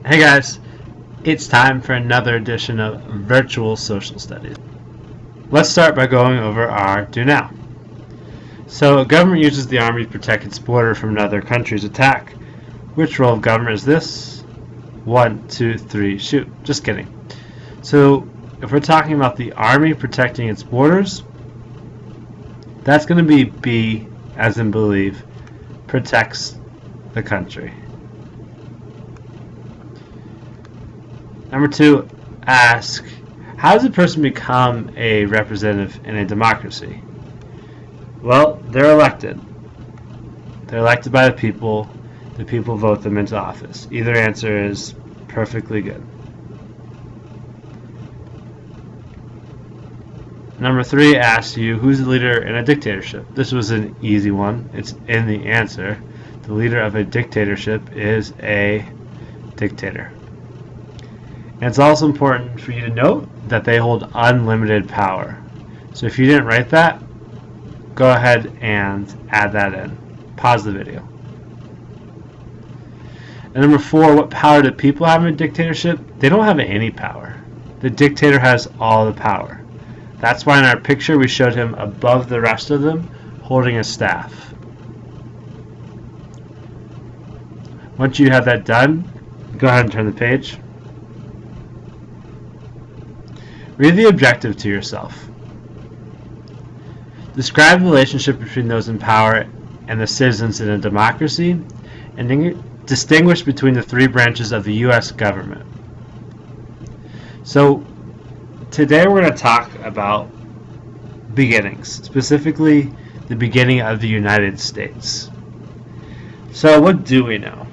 Hey guys, it's time for another edition of Virtual Social Studies. Let's start by going over our do now. So a government uses the army to protect its border from another country's attack. Which role of government is this? 1, 2, 3, shoot. Just kidding. So if we're talking about the army protecting its borders, that's going to be B, as in believe, protects the country. Number 2, ask, how does a person become a representative in a democracy? Well, they're elected. They're elected by the people vote them into office. Either answer is perfectly good. Number 3 asks you, who's the leader in a dictatorship? This was an easy one. It's in the answer. The leader of a dictatorship is a dictator. And it's also important for you to note that they hold unlimited power. So if you didn't write that, go ahead and add that in. Pause the video. And number 4, what power do people have in a dictatorship? They don't have any power. The dictator has all the power. That's why in our picture we showed him above the rest of them holding a staff. Once you have that done, go ahead and turn the page. Read the objective to yourself. Describe the relationship between those in power and the citizens in a democracy, and distinguish between the 3 branches of the U.S. government. So today we're going to talk about beginnings, specifically the beginning of the United States. So what do we know?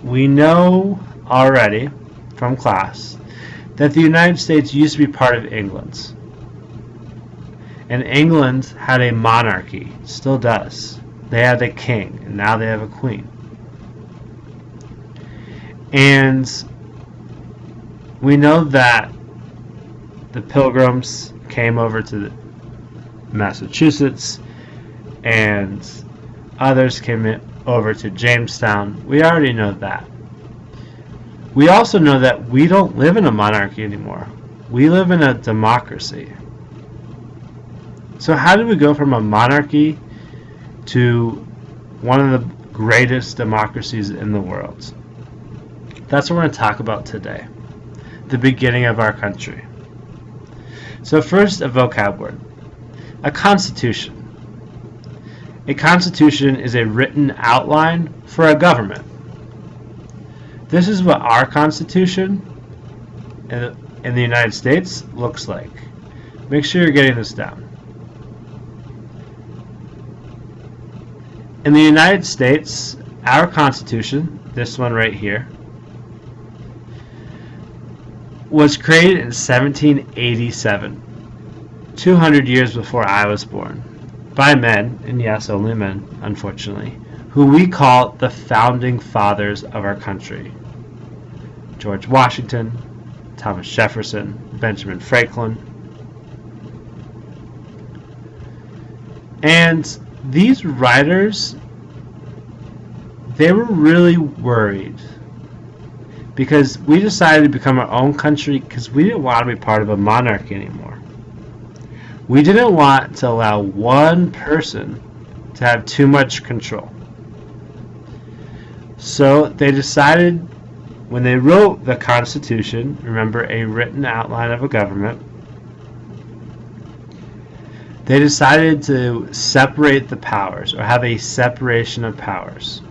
We know already from class that the United States used to be part of England. And England had a monarchy, still does. They had a king, and now they have a queen. And we know that the Pilgrims came over to Massachusetts, and others came over to Jamestown. We already know that. We also know that we don't live in a monarchy anymore. We live in a democracy. So how did we go from a monarchy to one of the greatest democracies in the world? That's what we're going to talk about today. The beginning of our country. So first, a vocab word. A constitution. A constitution is a written outline for a government. This is what our Constitution in the United States looks like. Make sure you're getting this down. In the United States, our Constitution, this one right here, was created in 1787, 200 years before I was born, by men, and yes, only men, unfortunately, who we call the founding fathers of our country. George Washington, Thomas Jefferson, Benjamin Franklin. And these writers, they were really worried because we decided to become our own country because we didn't want to be part of a monarchy anymore. We didn't want to allow one person to have too much control. So they decided, when they wrote the Constitution, remember, a written outline of a government, they decided to separate the powers, or have a separation of powers.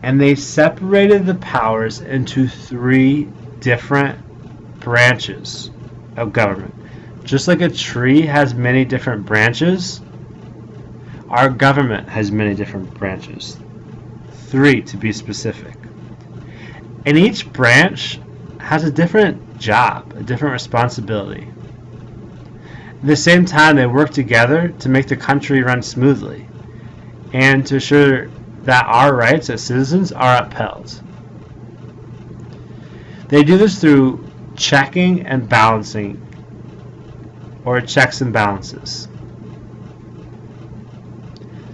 And they separated the powers into 3 different branches of government. Just like a tree has many different branches, our government has many different branches. 3 to be specific. And each branch has a different job, a different responsibility. At the same time, they work together to make the country run smoothly and to ensure that our rights as citizens are upheld. They do this through checking and balancing, or checks and balances.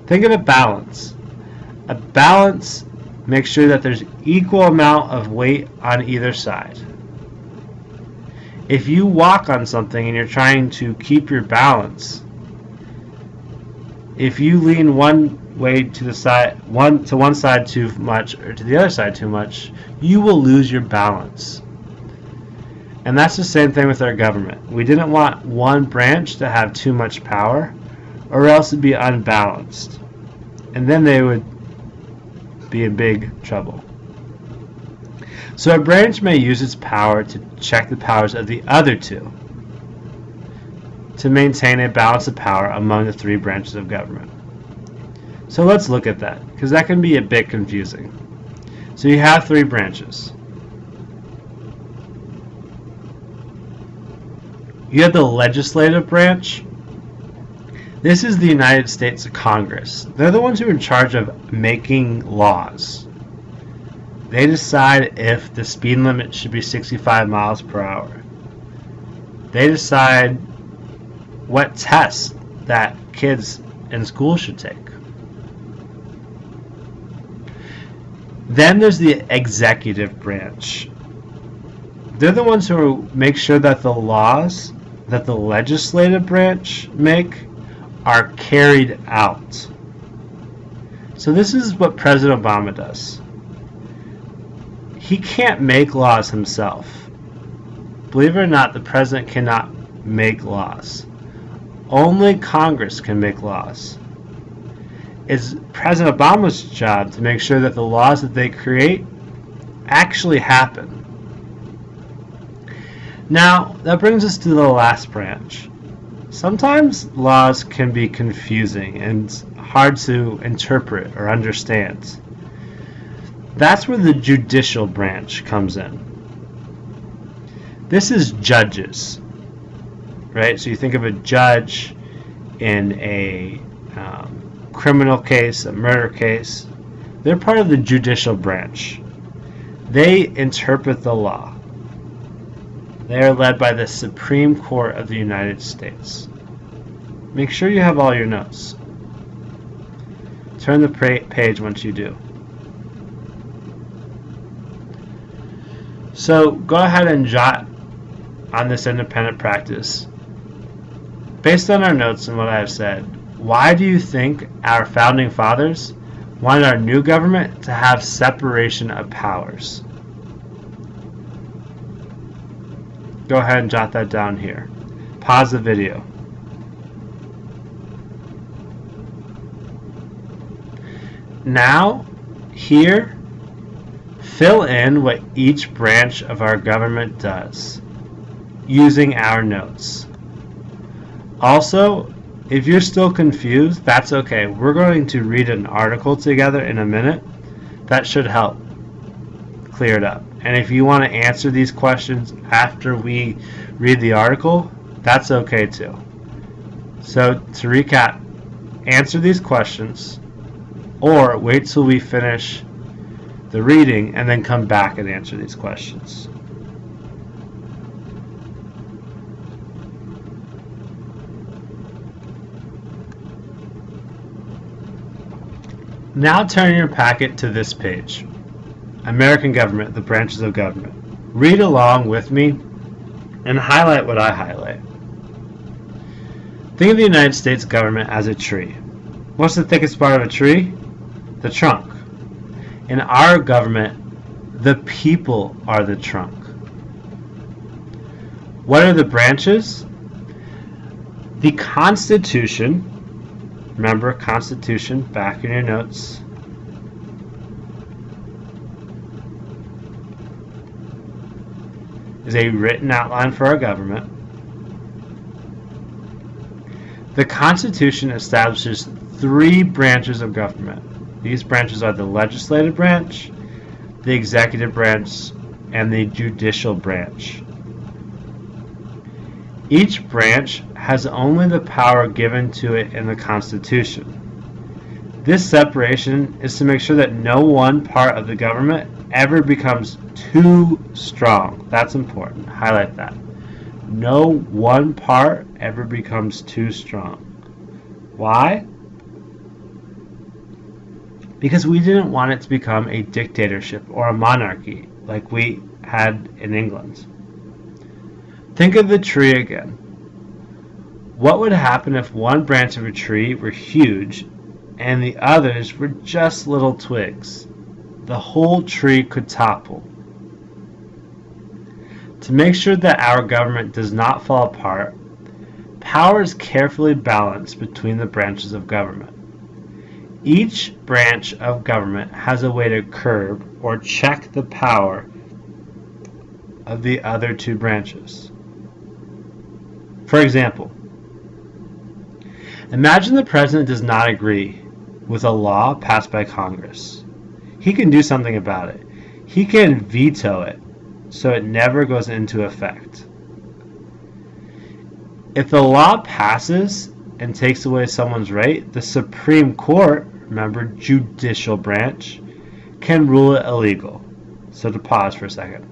Think of a balance. A balance make sure that there's equal amount of weight on either side. If you walk on something and you're trying to keep your balance, if you lean one way to the side, one side too much or to the other side too much, you will lose your balance. And that's the same thing with our government. We didn't want one branch to have too much power, or else it'd be unbalanced. And then they would be in big trouble. So a branch may use its power to check the powers of the other two, to maintain a balance of power among the three branches of government. So let's look at that, because that can be a bit confusing. So you have three branches. You have the legislative branch. This is the United States Congress. They're the ones who are in charge of making laws. They decide if the speed limit should be 65 miles per hour. They decide what tests that kids in school should take. Then there's the executive branch. They're the ones who make sure that the laws that the legislative branch make are carried out. So this is what President Obama does. He can't make laws himself. Believe it or not, the president cannot make laws. Only Congress can make laws. It's President Obama's job to make sure that the laws that they create actually happen. Now, that brings us to the last branch. Sometimes laws can be confusing and hard to interpret or understand. That's where the judicial branch comes in. This is judges, right? So you think of a judge in a criminal case, a murder case. They're part of the judicial branch. They interpret the law. They are led by the Supreme Court of the United States. Make sure you have all your notes. Turn the page once you do. So go ahead and jot on this independent practice. Based on our notes and what I have said, why do you think our founding fathers wanted our new government to have separation of powers? Go ahead and jot that down here. Pause the video. Now, here, fill in what each branch of our government does using our notes. Also, if you're still confused, that's okay. We're going to read an article together in a minute. That should help clear it up. And if you want to answer these questions after we read the article, that's okay too. So to recap, answer these questions or wait till we finish the reading and then come back and answer these questions. Now turn your packet to this page. American government, the branches of government. Read along with me and highlight what I highlight. Think of the United States government as a tree. What's the thickest part of a tree? The trunk. In our government, the people are the trunk. What are the branches? The Constitution. Remember, Constitution, back in your notes. Is a written outline for our government. The Constitution establishes three branches of government. These branches are the legislative branch, the executive branch, and the judicial branch. Each branch has only the power given to it in the Constitution. This separation is to make sure that no one part of the government ever becomes too strong. That's important. Highlight that. No one part ever becomes too strong. Why? because we didn't want it to become a dictatorship or a monarchy like we had in England. Think of the tree again. What would happen if one branch of a tree were huge and the others were just little twigs? The whole tree could topple. To make sure that our government does not fall apart, power is carefully balanced between the branches of government. Each branch of government has a way to curb or check the power of the other two branches. For example, imagine the president does not agree with a law passed by Congress. He can do something about it. He can veto it so it never goes into effect. If the law passes and takes away someone's right, the Supreme Court, remember, judicial branch, can rule it illegal. So to pause for a second.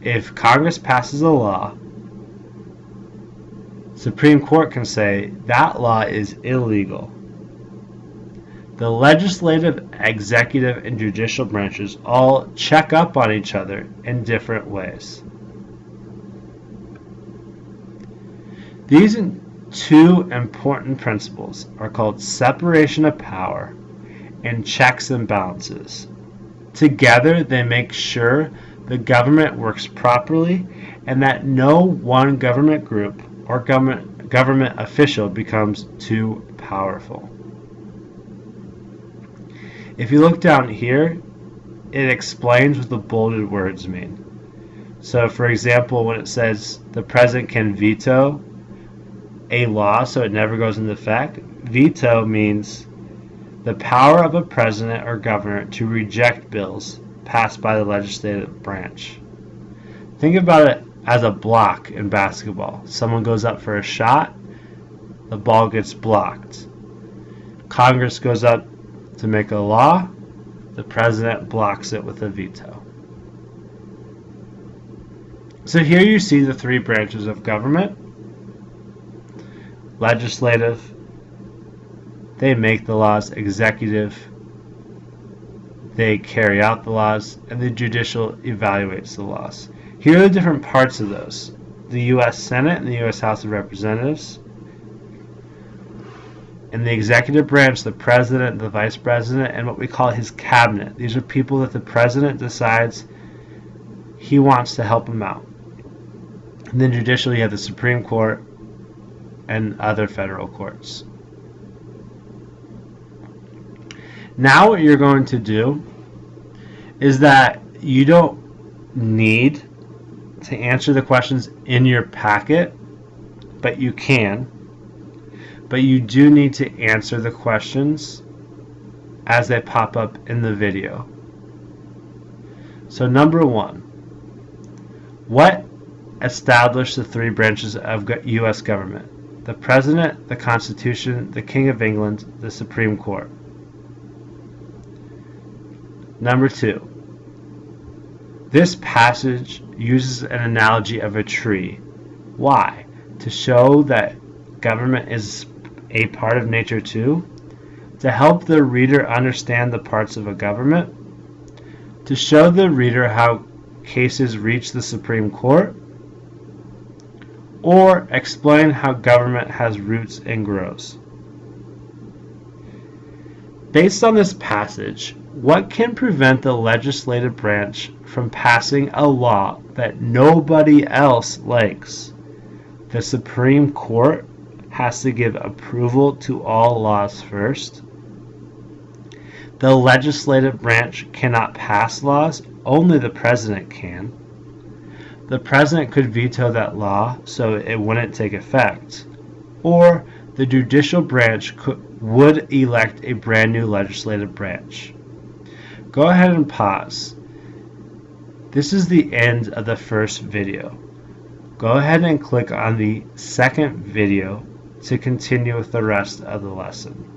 If Congress passes a law, Supreme Court can say that law is illegal. The legislative, executive, and judicial branches all check up on each other in different ways. These two important principles are called separation of power and checks and balances. Together, they make sure the government works properly and that no one government group or government official becomes too powerful. If you look down here, it explains what the bolded words mean. So, for example, when it says the president can veto a law so it never goes into effect, veto means the power of a president or governor to reject bills passed by the legislative branch. Think about it as a block in basketball. Someone goes up for a shot, the ball gets blocked. Congress goes up to make a law, the president blocks it with a veto. So here you see the three branches of government. Legislative, they make the laws. Executive, they carry out the laws. And the judicial evaluates the laws. Here are the different parts of those. The U.S. Senate and the U.S. House of Representatives. In the executive branch, the president, the vice president, and what we call his cabinet. These are people that the president decides he wants to help him out. And then judicially, you have the Supreme Court and other federal courts. Now what you're going to do is that you don't need to answer the questions in your packet, but you can. But you do need to answer the questions as they pop up in the video. So number one, what established the three branches of U.S. government? The President, the Constitution, the King of England, the Supreme Court. Number two, this passage uses an analogy of a tree. Why? To show that government is a part of nature too, to help the reader understand the parts of a government, to show the reader how cases reach the Supreme Court, or explain how government has roots and grows. Based on this passage, what can prevent the legislative branch from passing a law that nobody else likes? The Supreme Court has to give approval to all laws first. The legislative branch cannot pass laws, only the president can. The president could veto that law so it wouldn't take effect. Or the judicial branch would elect a brand new legislative branch. Go ahead and pause. This is the end of the first video. Go ahead and click on the second video to continue with the rest of the lesson.